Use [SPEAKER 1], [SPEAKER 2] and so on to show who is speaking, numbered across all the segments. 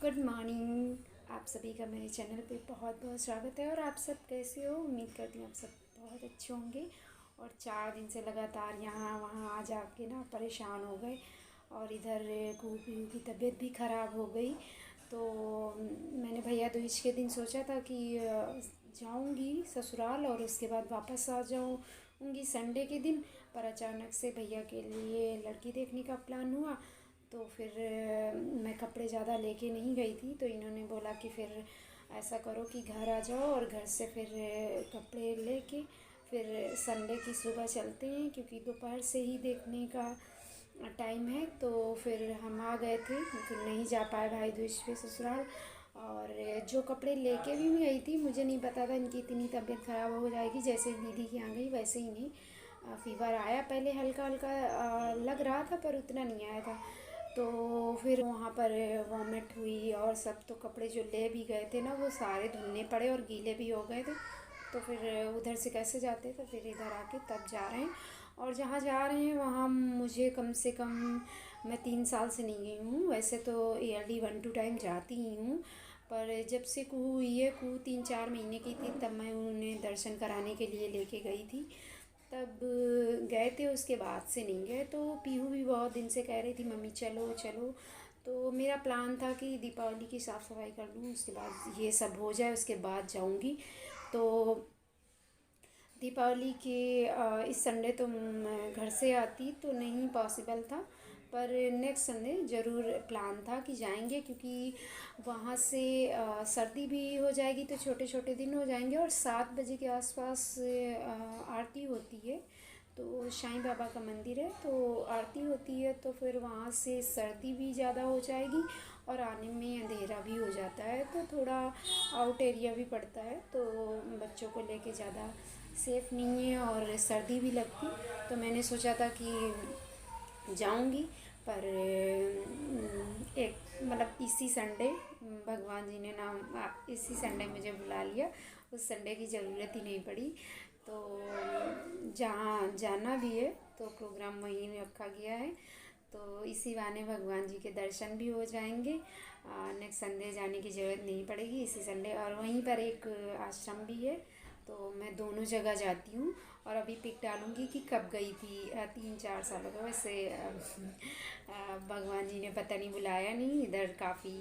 [SPEAKER 1] Good morning. आप सभी का मेरे चैनल पे बहुत बहुत स्वागत है। और आप सब कैसे हो? उम्मीद करती हूँ आप सब बहुत अच्छे होंगे। और 4 दिन से लगातार यहाँ वहाँ आ जा के ना परेशान हो गए। और इधर पीहू की तबीयत भी ख़राब हो गई। तो मैंने भैया दूज के दिन सोचा था कि जाऊँगी ससुराल और उसके बाद वापस आ जाऊँगी संडे के दिन। पर अचानक से भैया के लिए लड़की देखने का प्लान हुआ। तो फिर मैं कपड़े ज़्यादा लेके नहीं गई थी, तो इन्होंने बोला कि फिर ऐसा करो कि घर आ जाओ और घर से फिर कपड़े लेके फिर संडे की सुबह चलते हैं, क्योंकि दोपहर से ही देखने का टाइम है। तो फिर हम आ गए थे, फिर नहीं जा पाए भाई दूज पे ससुराल। और जो कपड़े लेके भी मैं गई थी, मुझे नहीं पता था इनकी इतनी तबीयत ख़राब हो जाएगी। जैसे दीदी की आ गई वैसे ही नहीं, फ़ीवर आया पहले, हल्का हल्का लग रहा था पर उतना नहीं आया था। तो फिर वहाँ पर वॉमिट हुई और सब। तो कपड़े जो ले भी गए थे ना, वो सारे धुलने पड़े और गीले भी हो गए थे। तो फिर उधर से कैसे जाते, तो फिर इधर आके तब जा रहे हैं। और जहाँ जा रहे हैं वहाँ मुझे कम से कम, मैं 3 साल से नहीं गई हूँ। वैसे तो ईयरली 1-2 टाइम जाती ही हूँ, पर जब से कुहू हुई है, कुहू 3-4 महीने की थी, तब मैं उन्हें दर्शन कराने के लिए लेके गई थी। तब गए थे, उसके बाद से नहीं गए। तो पीहू भी बहुत दिन से कह रही थी मम्मी चलो चलो। तो मेरा प्लान था कि दीपावली की साफ़ सफाई कर लूँ, उसके बाद ये सब हो जाए, उसके बाद जाऊँगी। तो दीपावली के इस संडे तो मैं घर से आती तो नहीं पॉसिबल था, पर नेक्स्ट संडे ज़रूर प्लान था कि जाएंगे, क्योंकि वहाँ से सर्दी भी हो जाएगी तो छोटे छोटे दिन हो जाएंगे। और 7 बजे के आसपास आरती होती है। तो साईं बाबा का मंदिर है, तो आरती होती है, तो फिर वहाँ से सर्दी भी ज़्यादा हो जाएगी और आने में अंधेरा भी हो जाता है। तो थोड़ा आउट एरिया भी पड़ता है, तो बच्चों को लेके ज़्यादा सेफ़ नहीं है और सर्दी भी लगती। तो मैंने सोचा था कि जाऊंगी, पर एक मतलब इसी संडे भगवान जी ने इसी संडे मुझे बुला लिया। उस संडे की ज़रूरत ही नहीं पड़ी। तो जहाँ जाना भी है तो प्रोग्राम वहीं रखा गया है। तो इसी बहाने भगवान जी के दर्शन भी हो जाएंगे। नेक्स्ट संडे जाने की ज़रूरत नहीं पड़ेगी, इसी संडे। और वहीं पर एक आश्रम भी है, तो मैं दोनों जगह जाती हूँ। और अभी पिक डालूँगी कि कब गई थी, 3-4 साल हो गए वैसे। भगवान जी ने पता नहीं बुलाया नहीं, इधर काफ़ी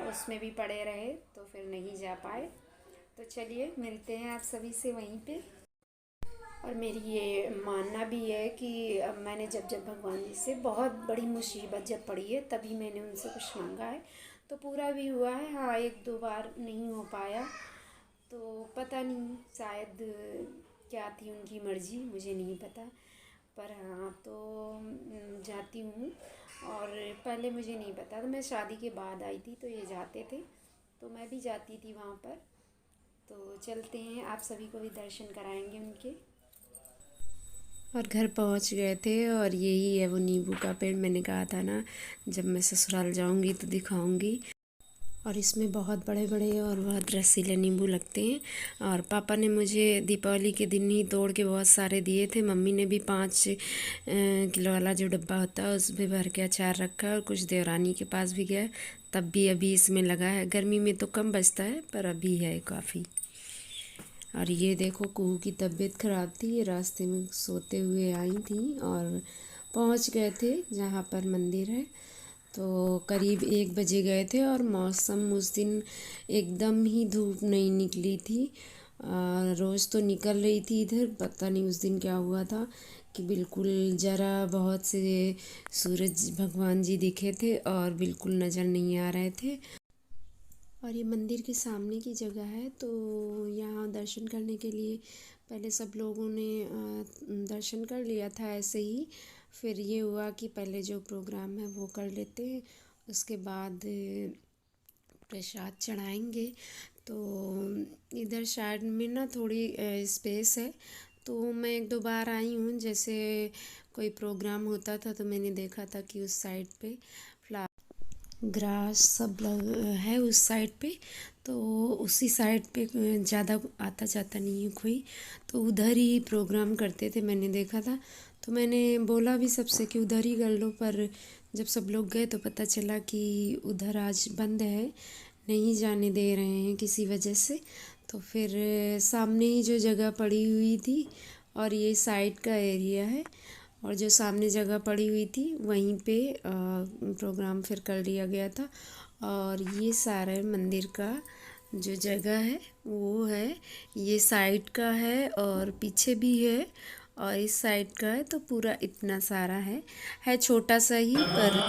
[SPEAKER 1] उसमें भी पड़े रहे, तो फिर नहीं जा पाए। तो चलिए मिलते हैं आप सभी से वहीं पे। और मेरी ये मानना भी है कि अब मैंने जब जब भगवान जी से बहुत बड़ी मुसीबत जब पड़ी है, तभी मैंने उनसे कुछ मांगा है, तो पूरा भी हुआ है। हाँ, 1-2 बार नहीं हो पाया, तो पता नहीं, शायद क्या थी उनकी मर्ज़ी, मुझे नहीं पता। पर हाँ, तो जाती हूँ। और पहले मुझे नहीं पता था, मैं शादी के बाद आई थी तो ये जाते थे, तो मैं भी जाती थी वहाँ पर। तो चलते हैं, आप सभी को भी दर्शन कराएंगे उनके। और घर पहुंच गए थे, और यही है वो नींबू का पेड़, मैंने कहा था ना जब मैं ससुराल जाऊंगी तो दिखाऊंगी। और इसमें बहुत बड़े बड़े और बहुत रसीले नींबू लगते हैं। और पापा ने मुझे दीपावली के दिन ही तोड़ के बहुत सारे दिए थे। मम्मी ने भी 5 किलो वाला जो डब्बा होता है उसमें भर के अचार रखा है, और कुछ देवरानी के पास भी गया, तब भी अभी इसमें लगा है। गर्मी में तो कम बचता है, पर अभी है काफ़ी। और ये देखो, कुहू की तबीयत ख़राब थी, ये रास्ते में सोते हुए आई थी और पहुंच गए थे जहाँ पर मंदिर है। तो करीब 1 बजे गए थे, और मौसम उस दिन एकदम ही धूप नहीं निकली थी। रोज़ तो निकल रही थी इधर, पता नहीं उस दिन क्या हुआ था कि बिल्कुल ज़रा बहुत से सूरज भगवान जी दिखे थे और बिल्कुल नज़र नहीं आ रहे थे। और ये मंदिर के सामने की जगह है, तो यहाँ दर्शन करने के लिए पहले सब लोगों ने दर्शन कर लिया था ऐसे ही। फिर ये हुआ कि पहले जो प्रोग्राम है वो कर लेते हैं, उसके बाद प्रसाद चढ़ाएंगे। तो इधर साइड में ना थोड़ी स्पेस है, तो मैं 1-2 बार आई हूँ। जैसे कोई प्रोग्राम होता था तो मैंने देखा था कि उस साइड पे ग्रास सब लग है उस साइड पे, तो उसी साइड पे ज़्यादा आता जाता नहीं है कोई, तो उधर ही प्रोग्राम करते थे, मैंने देखा था। तो मैंने बोला भी सबसे कि उधर ही कर लो, पर जब सब लोग गए तो पता चला कि उधर आज बंद है, नहीं जाने दे रहे हैं किसी वजह से। तो फिर सामने ही जो जगह पड़ी हुई थी, और ये साइड का एरिया है, और जो सामने जगह पड़ी हुई थी वहीं पे प्रोग्राम फिर कर लिया गया था। और ये सारे मंदिर का जो जगह है वो है, ये साइड का है और पीछे भी है, और इस साइड का है, तो पूरा इतना सारा है छोटा सा ही पर।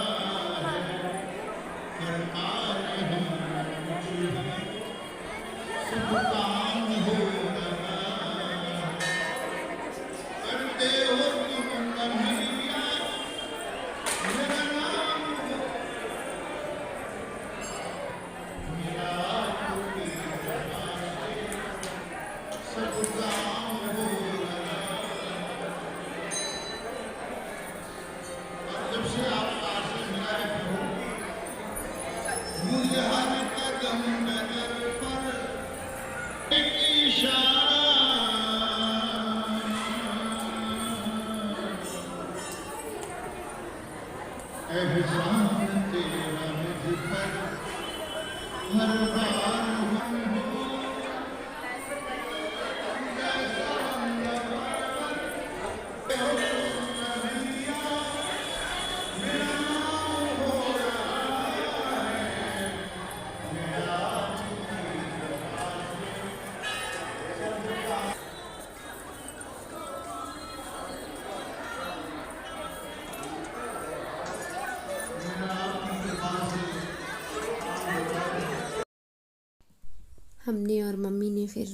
[SPEAKER 1] हमने और मम्मी ने फिर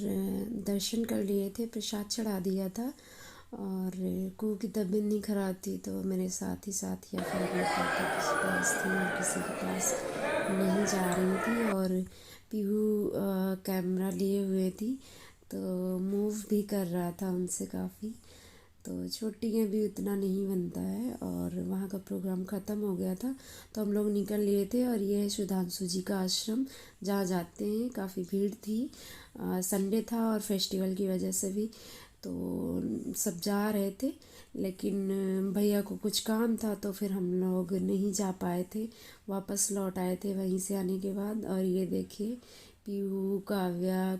[SPEAKER 1] दर्शन कर लिए थे, प्रसाद चढ़ा दिया था। और कू की तबीयत नहीं ख़राब थी, तो मेरे साथ ही साथ या फिर अपने पापा के पास थी और किसी के पास नहीं जा रही थी। और पीहू कैमरा लिए हुए थी, तो मूव भी कर रहा था उनसे काफ़ी। तो छोटी में भी उतना नहीं बनता है। और वहाँ का प्रोग्राम ख़त्म हो गया था, तो हम लोग निकल लिए थे। और ये है सुधांशु जी का आश्रम, जहाँ जाते हैं। काफ़ी भीड़ थी, संडे था और फेस्टिवल की वजह से भी, तो सब जा रहे थे। लेकिन भैया को कुछ काम था, तो फिर हम लोग नहीं जा पाए थे, वापस लौट आए थे वहीं से आने के बाद। और ये देखिए पीहू, काव्या,